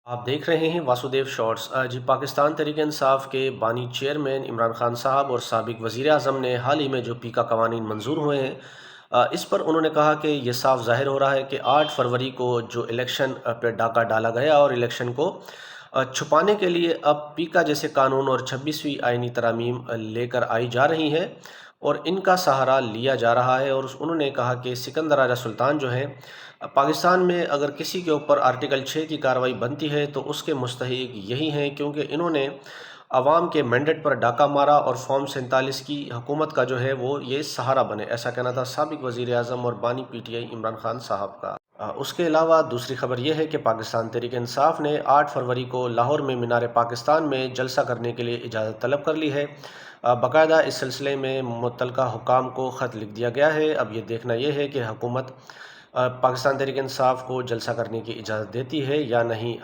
आप देख रहे हैं वासुदेव शॉर्ट्स। जी, पाकिस्तान तहरीक इंसाफ के बानी चेयरमैन इमरान खान साहब और साबिक वज़ीर आज़म ने हाल ही में जो पीका कवानीन मंजूर हुए हैं, इस पर उन्होंने कहा कि यह साफ जाहिर हो रहा है कि 8 फरवरी को जो इलेक्शन पर डाका डाला गया और इलेक्शन को छुपाने के लिए अब पीका जैसे कानून और 26वीं आईनी तरमीम लेकर आई जा रही हैं और इनका सहारा लिया जा रहा है। और उन्होंने कहा कि सिकंदर राजा सुल्तान जो हैं, पाकिस्तान में अगर किसी के ऊपर आर्टिकल 6 की कार्रवाई बनती है तो उसके मुस्तहिक यही हैं, क्योंकि इन्होंने अवाम के मैंडेट पर डाका मारा और फॉर्म 47 की हुकूमत का जो है वो ये सहारा बने। ऐसा कहना था साबिक वज़ीर आज़म और बानी पीटीआई इमरान खान साहब का। उसके अलावा दूसरी खबर यह है कि पाकिस्तान तहरीक इंसाफ ने 8 फरवरी को लाहौर में मीनार पाकिस्तान में जलसा करने के लिए इजाज़त तलब कर ली है। बाकायदा इस सिलसिले में मुतल्लिका हुकाम को ख़त लिख दिया गया है। अब ये देखना यह है कि हुकूमत पाकिस्तान तहरीक इंसाफ को जलसा करने की इजाज़त देती है या नहीं।